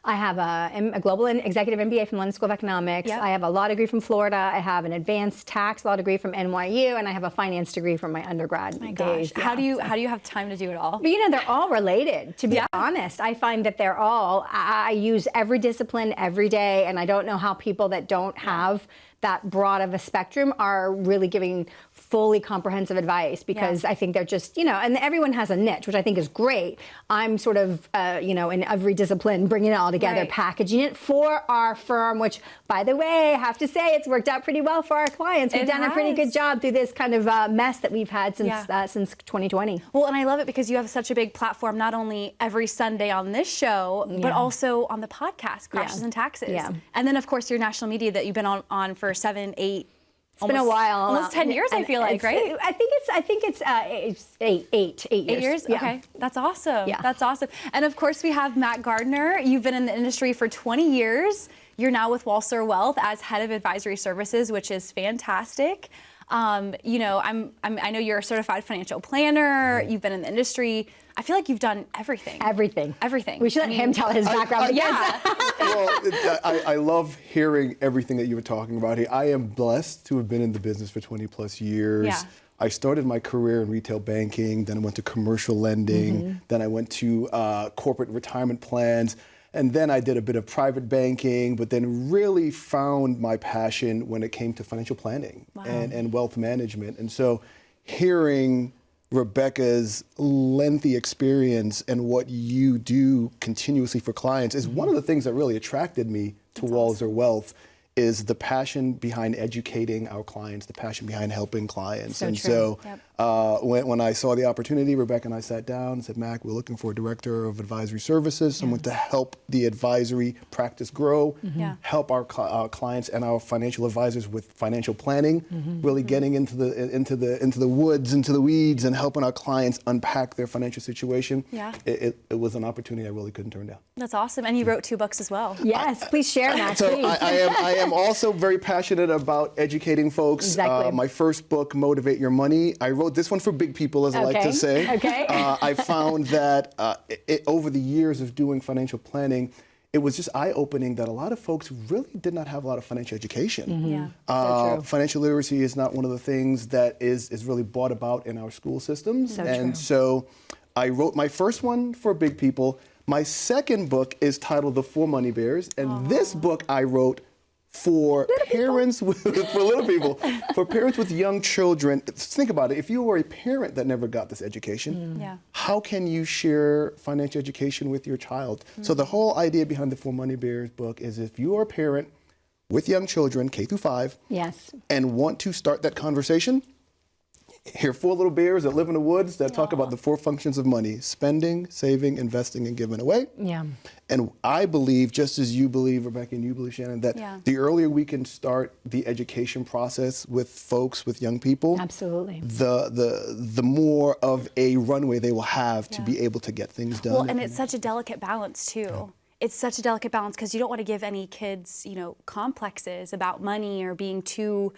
I have a global and executive MBA from London School of Economics. Yep. I have a law degree from Florida. I have an advanced tax law degree from NYU, and I have a finance degree from my undergrad days. Yeah. How do you have time to do it all? But they're all related, to be honest. I find that they're all, I use every discipline every day, and I don't know how people that don't have that broad of a spectrum are really giving fully comprehensive advice, because I think they're just, and everyone has a niche, which I think is great. I'm sort of, in every discipline, bringing it all together, packaging it for our firm, which, by the way, I have to say, it's worked out pretty well for our clients. We've done a pretty good job through this kind of mess that we've had since 2020. Well, and I love it because you have such a big platform, not only every Sunday on this show, but also on the podcast, Crashes and Taxes. Yeah. And then, of course, your national media that you've been on for 7, 8, it's been a while. Almost 10 years, I feel like, right? I think it's eight years. 8 years? Yeah. Okay. That's awesome. Yeah. That's awesome. And of course, we have Matt Gardner. You've been in the industry for 20 years. You're now with Walser Wealth as head of advisory services, which is fantastic. I know you're a certified financial planner. You've been in the industry. I feel like you've done everything. Everything. We should let him tell his background. Well, I love hearing everything that you were talking about here. I am blessed to have been in the business for 20 plus years. Yeah. I started my career in retail banking, then I went to commercial lending, then I went to corporate retirement plans, and then I did a bit of private banking, but then really found my passion when it came to financial planning and wealth management. And so hearing Rebecca's lengthy experience and what you do continuously for clients is one of the things that really attracted me to Walser Wealth, is the passion behind educating our clients, the passion behind helping clients. So when I saw the opportunity, Rebecca and I sat down and said, Mac, we're looking for a director of advisory services, someone to help the advisory practice grow, help our clients and our financial advisors with financial planning, really getting into the woods, into the weeds, and helping our clients unpack their financial situation. It was an opportunity I really couldn't turn down. That's awesome. And you wrote 2 books as well. Yes, please share, Matt. So please. I am also very passionate about educating folks. Exactly. My first book, Motivate Your Money, I wrote this one for big people, as I like to say. I found that over the years of doing financial planning, it was just eye-opening that a lot of folks really did not have a lot of financial education. So true. Financial literacy is not one of the things that is really brought about in our school systems. So I wrote my first one for big people. My second book is titled The 4 Money Bears, and this book I wrote for parents with little people, for parents with young children. Think about it. If you were a parent that never got this education, how can you share financial education with your child? So the whole idea behind the 4 Money Bears book is, if you are a parent with young children, K through 5, and want to start that conversation, here are 4 little bears that live in the woods that talk about the 4 functions of money: spending, saving, investing, and giving away. And I believe, just as you believe, Rebecca, and you believe, Shannon, that the earlier we can start the education process with folks, with young people, the more of a runway they will have to be able to get things done. Well, and it's such a delicate balance too. It's such a delicate balance, because you don't want to give any kids, complexes about money or being too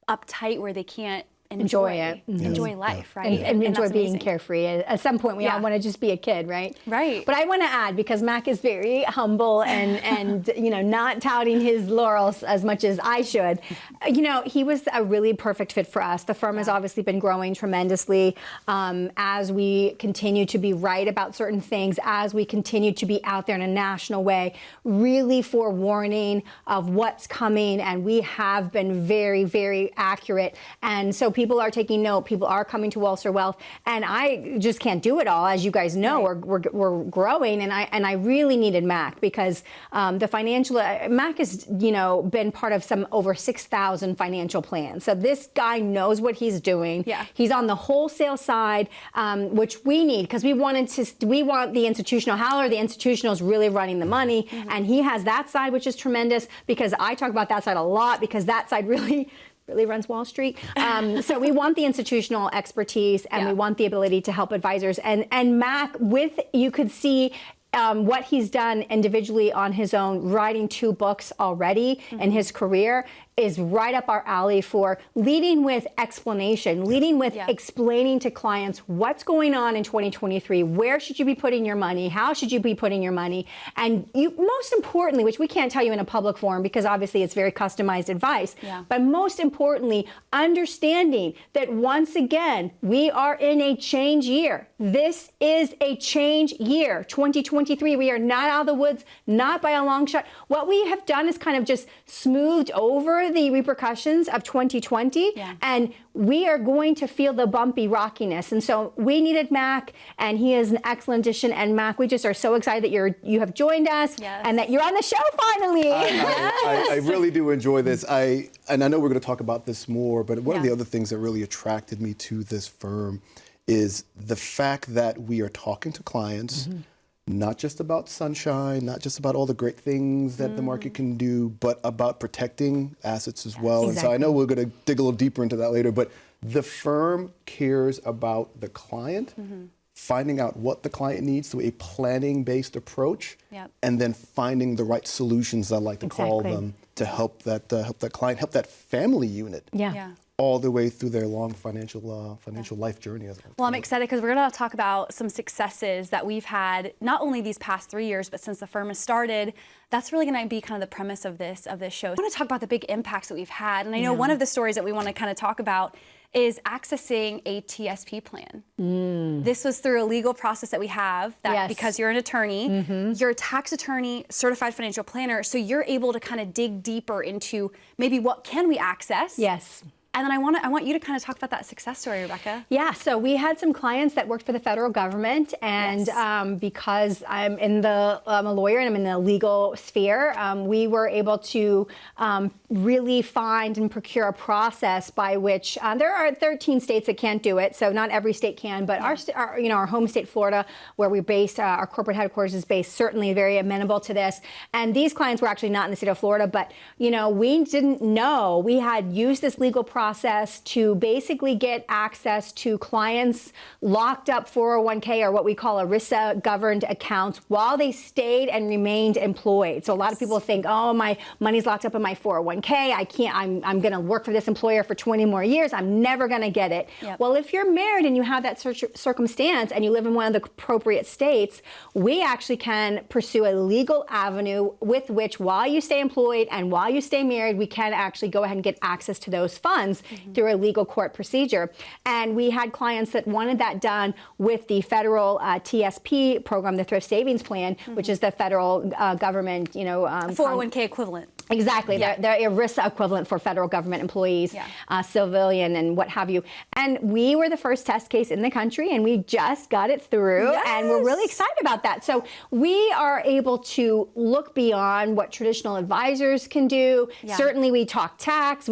uptight where they can't enjoy it, enjoy life, right? And enjoy being carefree. At some point, we all want to just be a kid, right? Right. But I want to add, because Mac is very humble and not touting his laurels as much as I should. He was a really perfect fit for us. The firm has obviously been growing tremendously as we continue to be right about certain things, as we continue to be out there in a national way, really forewarning of what's coming. And we have been very, very accurate. And so people are taking note. People are coming to Walser Wealth, and I just can't do it all. As you guys know, we're growing, and I really needed Mac, because the financial Mac has been part of some over 6,000 financial plans. So this guy knows what he's doing. He's on the wholesale side, which we need, because we want the institutional. How are the institutionals really running the money? And he has that side, which is tremendous, because I talk about that side a lot, because that side really runs Wall Street. So we want the institutional expertise, and we want the ability to help advisors. And Mac, you could see what he's done individually on his own, writing 2 books already in his career. is right up our alley for leading with explanation, leading with explaining to clients what's going on in 2023, where should you be putting your money, how should you be putting your money, and you, most importantly, which we can't tell you in a public forum because obviously it's very customized advice, but most importantly, understanding that once again, we are in a change year. This is a change year, 2023. We are not out of the woods, not by a long shot. What we have done is kind of just smoothed over the repercussions of 2020, and we are going to feel the bumpy rockiness. And so we needed Mac, and he is an excellent addition. And Mac, we just are so excited that you have joined us and that you're on the show finally. I really do enjoy this. And I know we're going to talk about this more, but one of the other things that really attracted me to this firm is the fact that we are talking to clients, not just about sunshine, not just about all the great things that the market can do, but about protecting assets as well. And so I know we're going to dig a little deeper into that later, but the firm cares about the client, finding out what the client needs through a planning-based approach, and then finding the right solutions, I like to call them, to help that client, help that family unit. All the way through their long financial life journey. Well, I'm excited because we're going to talk about some successes that we've had, not only these past 3 years, but since the firm has started. That's really going to be kind of the premise of this show. I want to talk about the big impacts that we've had. And I know one of the stories that we want to kind of talk about is accessing a TSP plan. This was through a legal process that we have that because you're an attorney, you're a tax attorney, certified financial planner, so you're able to kind of dig deeper into maybe what can we access. And then I want you to kind of talk about that success story, Rebecca. Yeah, so we had some clients that worked for the federal government, and because I'm a lawyer and I'm in the legal sphere, we were able to really find and procure a process by which there are 13 states that can't do it, so not every state can, but our home state, Florida, where we're based, our corporate headquarters is based, certainly very amenable to this. And these clients were actually not in the state of Florida, but we didn't know we had used this legal process to basically get access to clients' locked up 401k or what we call ERISA governed accounts while they stayed and remained employed. So a lot of people think, oh, my money's locked up in my 401k. I'm going to work for this employer for 20 more years. I'm never going to get it. Well, if you're married and you have that circumstance and you live in one of the appropriate states, we actually can pursue a legal avenue with which while you stay employed and while you stay married, we can actually go ahead and get access to those funds through a legal court procedure. And we had clients that wanted that done with the federal TSP program, the Thrift Savings Plan, which is the federal government, 401k equivalent. Exactly. They're ERISA equivalent for federal government employees, civilian and what have you. And we were the first test case in the country, and we just got it through, and we're really excited about that. So we are able to look beyond what traditional advisors can do. Certainly we talk tax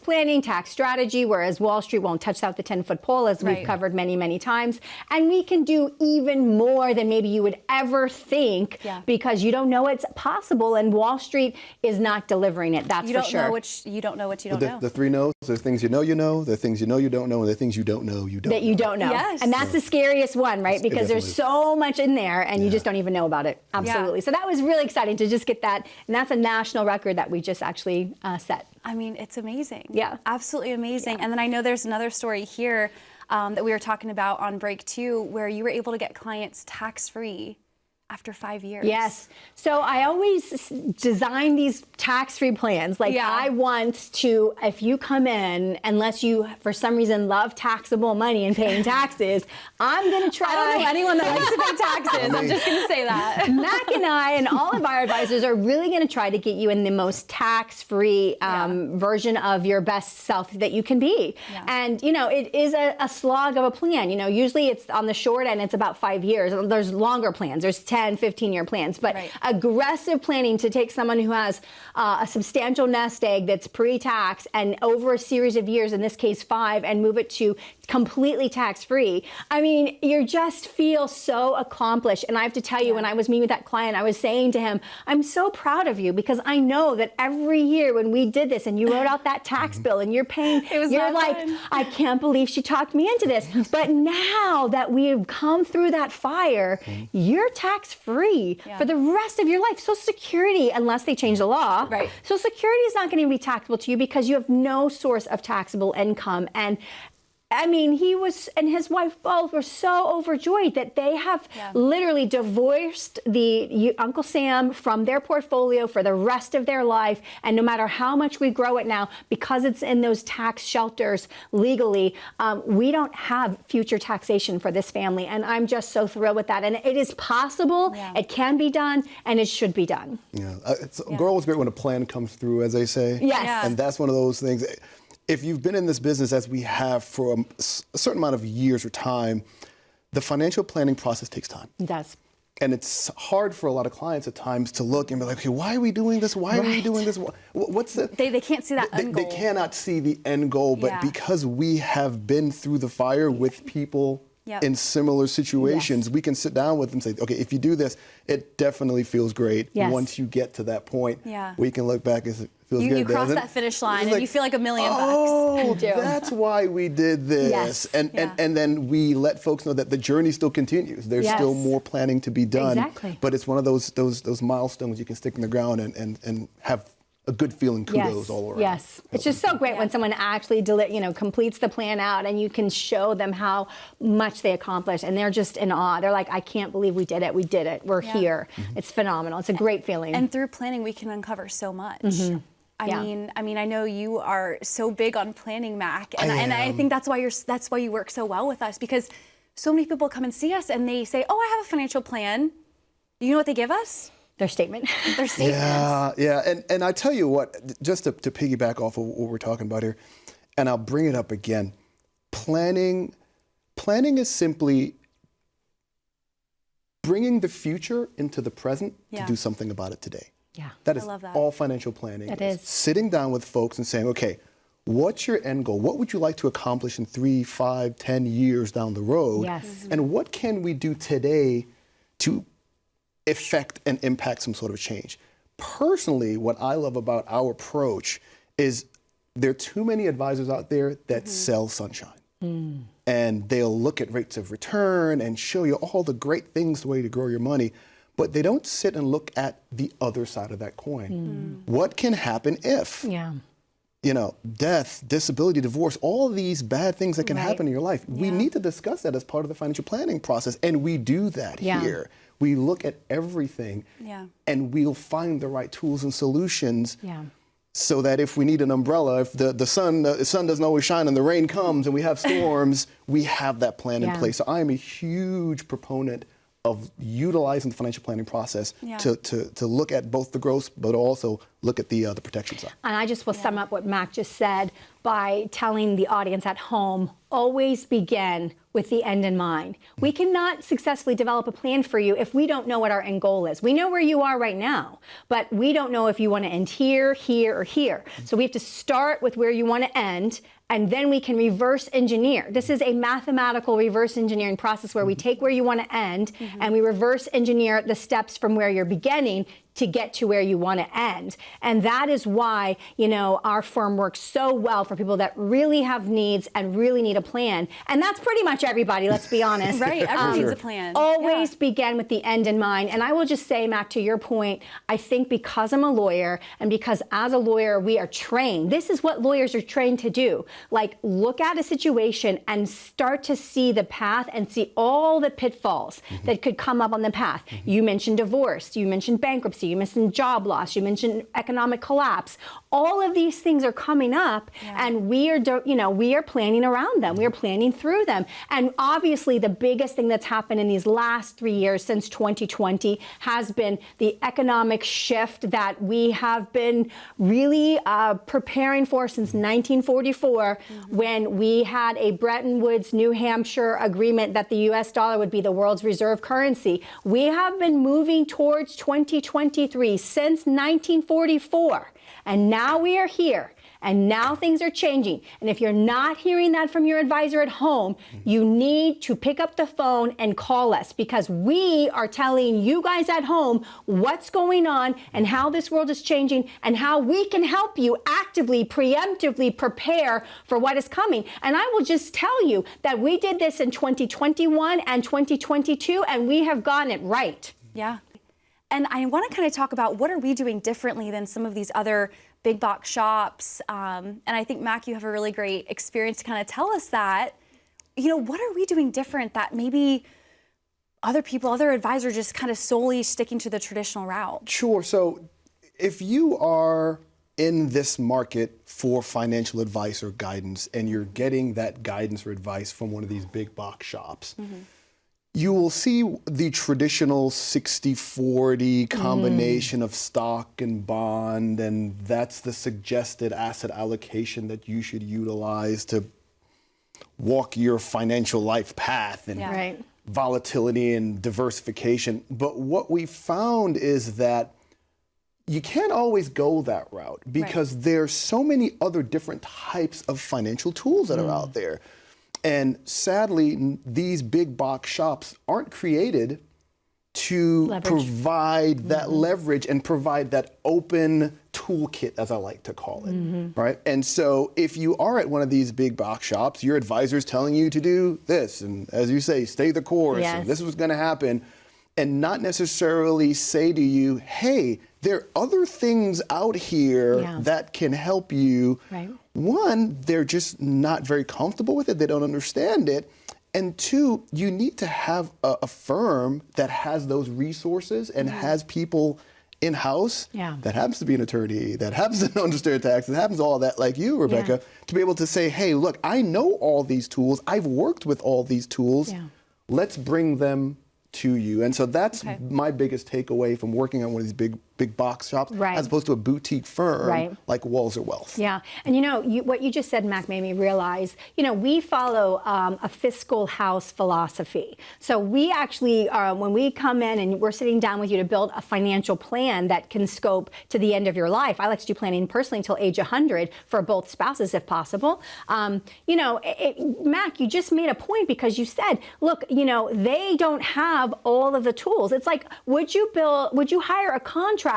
planning, tax strategy, whereas Wall Street won't touch out the 10-foot pole, as we've covered many, many times. And we can do even more than maybe you would ever think because you don't know it's possible, and Wall Street is not delivering it, that's for sure. You don't know what you don't know. The three no's, the things you know, the things you know you don't know, and the things you don't know you don't know. That you don't know. And that's the scariest one, right? Because there's so much in there and you just don't even know about it. Absolutely. So that was really exciting to just get that. And that's a national record that we just actually set. I mean, it's amazing. Absolutely amazing. And then I know there's another story here that we were talking about on break too, where you were able to get clients tax-free after 5 years. Yes. So I always design these tax-free plans. Like I want to, if you come in, unless you for some reason love taxable money and paying taxes, I'm going to try. I don't know anyone that likes to pay taxes. I'm just going to say that. Mac and I and all of our advisors are really going to try to get you in the most tax-free version of your best self that you can be. And, it is a slog of a plan. Usually it's on the short end, it's about 5 years. There's longer plans. There's 10, 15-year plans, but aggressive planning to take someone who has a substantial nest egg that's pre-tax and over a series of years, in this case 5, and move it to completely tax-free. I mean, you just feel so accomplished. And I have to tell you, when I was meeting with that client, I was saying to him, I'm so proud of you because I know that every year when we did this and you wrote out that tax bill and you're paying, you're like, fun. I can't believe she talked me into this. But now that we've come through that fire, you're tax-free for the rest of your life. Social Security, unless they change the law, Social Security is not going to be taxable to you because you have no source of taxable income. And I mean, he and his wife both were so overjoyed that they have literally divorced Uncle Sam from their portfolio for the rest of their life. And no matter how much we grow it now, because it's in those tax shelters legally, we don't have future taxation for this family. And I'm just so thrilled with that. And it is possible, it can be done, and it should be done. Yeah, it's always great when a plan comes through, as they say. Yes. And that's one of those things. If you've been in this business as we have for a certain amount of years or time, the financial planning process takes time. It does. And it's hard for a lot of clients at times to look and be like, okay, why are we doing this? Why are we doing this? What's the... They can't see that end goal. They cannot see the end goal, but because we have been through the fire with people in similar situations, we can sit down with them and say, okay, if you do this, it definitely feels great. Once you get to that point, we can look back and say, feels good. You cross that finish line and you feel like $1 million bucks. Oh, that's why we did this. And then we let folks know that the journey still continues. There's still more planning to be done. Exactly. But it's one of those milestones you can stick in the ground and have a good feeling, kudos all around. Yes, it's just so great when someone actually completes the plan out and you can show them how much they accomplished and they're just in awe. They're like, I can't believe we did it. We did it. We're here. It's phenomenal. It's a great feeling. And through planning, we can uncover so much. I mean, I know you are so big on planning, Mac, and I think that's why you work so well with us, because so many people come and see us and they say, oh, I have a financial plan. Do you know what they give us? Their statement. Their statements. Yeah. And I tell you what, just to piggyback off of what we're talking about here, and I'll bring it up again. Planning is simply bringing the future into the present to do something about it today. Yeah. That is all financial planning. It is. Sitting down with folks and saying, okay, what's your end goal? What would you like to accomplish in 3, 5, 10 years down the road? Yes. And what can we do today to affect and impact some sort of change? Personally, what I love about our approach is there are too many advisors out there that sell sunshine. And they'll look at rates of return and show you all the great things, the way to grow your money. But they don't sit and look at the other side of that coin. What can happen if, death, disability, divorce, all these bad things that can happen in your life? We need to discuss that as part of the financial planning process. And we do that here. We look at everything and we'll find the right tools and solutions so that if we need an umbrella, if the sun doesn't always shine and the rain comes and we have storms, we have that plan in place. So I am a huge proponent of utilizing the financial planning process to look at both the growth, but also look at the protection side. And I just will sum up what Mac just said by telling the audience at home, always begin with the end in mind. We cannot successfully develop a plan for you if we don't know what our end goal is. We know where you are right now, but we don't know if you want to end here, here, or here. So we have to start with where you want to end, and then we can reverse engineer. This is a mathematical reverse engineering process where we take where you want to end and we reverse engineer the steps from where you're beginning to get to where you want to end. And that is why, our firm works so well for people that really have needs and really need a plan. And that's pretty much everybody, let's be honest. Right, everyone needs a plan. Always begin with the end in mind. And I will just say, Mac, to your point, I think because I'm a lawyer and because as a lawyer we are trained, this is what lawyers are trained to do. Like, look at a situation and start to see the path and see all the pitfalls that could come up on the path. You mentioned divorce, you mentioned bankruptcy, you mentioned job loss, you mentioned economic collapse. All of these things are coming up and we are planning around them. We are planning through them. And obviously the biggest thing that's happened in these last 3 years since 2020 has been the economic shift that we have been really preparing for since 1944 when we had a Bretton Woods, New Hampshire agreement that the US dollar would be the world's reserve currency. We have been moving towards 2023 since 1944. And now we are here. And now things are changing. And if you're not hearing that from your advisor at home, you need to pick up the phone and call us, because we are telling you guys at home what's going on and how this world is changing and how we can help you actively, preemptively prepare for what is coming. And I will just tell you that we did this in 2021 and 2022, and we have gotten it right. Yeah. And I want to kind of talk about what are we doing differently than some of these other big box shops. And I think, Mac, you have a really great experience to kind of tell us that. You know, what are we doing different that maybe other people, other advisors just kind of solely sticking to the traditional route? Sure. So if you are in this market for financial advice or guidance, and you're getting that guidance or advice from one of these big box shops, you will see the traditional 60-40 combination of stock and bond, and that's the suggested asset allocation that you should utilize to walk your financial life path, and Right. volatility and diversification. But what we found is that you can't always go that route, because there's so many other different types of financial tools that are out there. And sadly, these big box shops aren't created to provide that leverage and provide that open toolkit, as I like to call it, right? And so if you are at one of these big box shops, your advisor's telling you to do this, and as you say, stay the course, and this is what's gonna happen, and not necessarily say to you, hey, there are other things out here that can help you. Right. One, they're just not very comfortable with it. They don't understand it. And two, you need to have a firm that has those resources and has people in-house that happens to be an attorney, that happens to understand tax, that happens to all that, like you, Rebecca, to be able to say, hey, look, I know all these tools. I've worked with all these tools. Let's bring them to you. And so that's my biggest takeaway from working on one of these big box shops, as opposed to a boutique firm like Walser Wealth. Yeah, and you know, what you just said, Mac, made me realize, you know, we follow a fiscal house philosophy. So we actually, when we come in and we're sitting down with you to build a financial plan that can scope to the end of your life, I like to do planning personally until age 100 for both spouses if possible. You know, Mac, you just made a point, because you said, look, you know, they don't have all of the tools. It's like, would you hire a contractor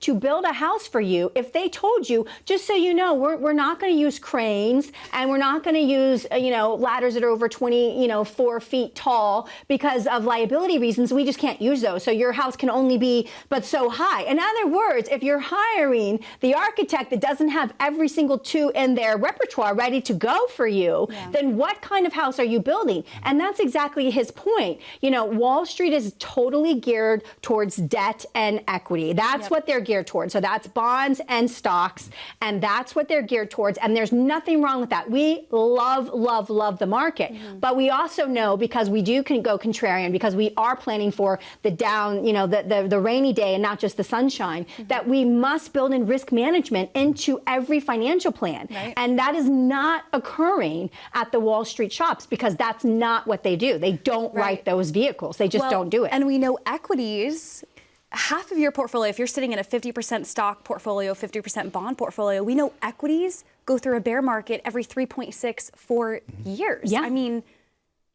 to build a house for you if they told you, just so you know, we're not going to use cranes, and we're not going to use you know, ladders that are over 4 feet tall because of liability reasons. We just can't use those. So your house can only be but so high. In other words, if you're hiring the architect that doesn't have every single tool in their repertoire ready to go for you, then what kind of house are you building? And that's exactly his point. You know, Wall Street is totally geared towards debt and equity. That's what they're geared towards. So that's bonds and stocks, and that's what they're geared towards. And there's nothing wrong with that. We love, love, love the market. But we also know, because we can go contrarian, because we are planning for the down, you know, the rainy day and not just the sunshine, that we must build in risk management into every financial plan. And that is not occurring at the Wall Street shops, because that's not what they do. They don't write those vehicles. They just don't do it. And we know equities, half of your portfolio, if you're sitting in a 50% stock portfolio, 50% bond portfolio, we know equities go through a bear market every 3.64 years. I mean,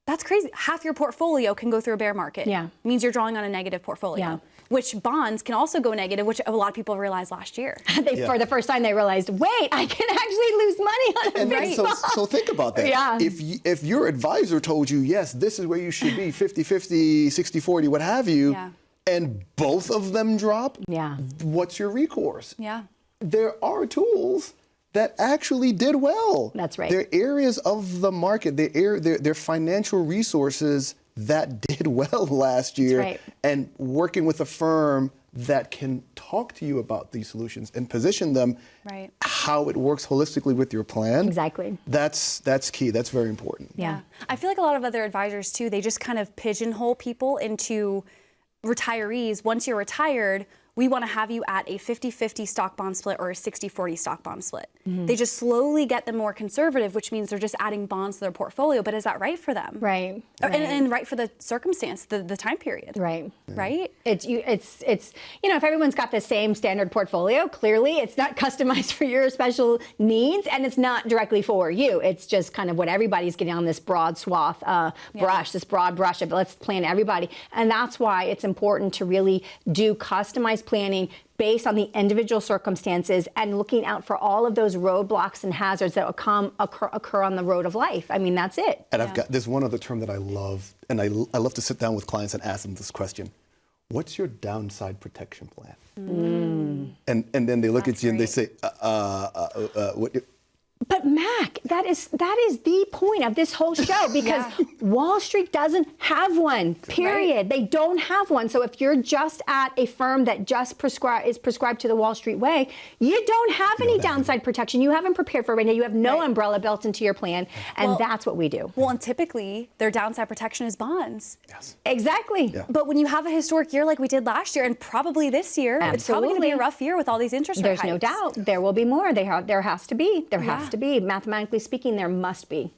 that's crazy. Half your portfolio can go through a bear market. It means you're drawing on a negative portfolio. Which bonds can also go negative, which a lot of people realized last year. For the first time, they realized, wait, I can actually lose money on a big bond. So think about that. If your advisor told you, yes, this is where you should be, 50-50, 60-40, what have you, and both of them drop, what's your recourse? There are tools that actually did well. That's right. There are areas of the market, there are financial resources that did well last year. And working with a firm that can talk to you about these solutions and position them how it works holistically with your plan. That's key. That's very important. I feel like a lot of other advisors too, they just kind of pigeonhole people into retirees. Once you're retired, we want to have you at a 50-50 stock bond split or a 60-40 stock bond split. They just slowly get them more conservative, which means they're just adding bonds to their portfolio. But is that right for them? Right. And right for the circumstance, the time period. Right. Right? It's you know, if everyone's got the same standard portfolio, clearly it's not customized for your special needs, and it's not directly for you. It's just kind of what everybody's getting on this broad swath brush, this broad brush of let's plan everybody. And that's why it's important to really do customized planning based on the individual circumstances and looking out for all of those roadblocks and hazards that will occur on the road of life. I mean, that's it. And there's one other term that I love, and I love to sit down with clients and ask them this question. What's your downside protection plan? And then they look at you and they say, what? But Mac, that is the point of this whole show, because Wall Street doesn't have one, period. Right. They don't have one. So if you're just at a firm that just is prescribed to the Wall Street way, you don't have any downside protection. You haven't prepared for it right now. You have no umbrella built into your plan, and that's what we do. Well, and typically their downside protection is bonds. Yes. Exactly. Yeah. But when you have a historic year like we did last year, and probably this year, it's probably going to be a rough year with all these interest rate hikes. There's no doubt. There will be more. There has to be. There has to be. Mathematically speaking, there must be.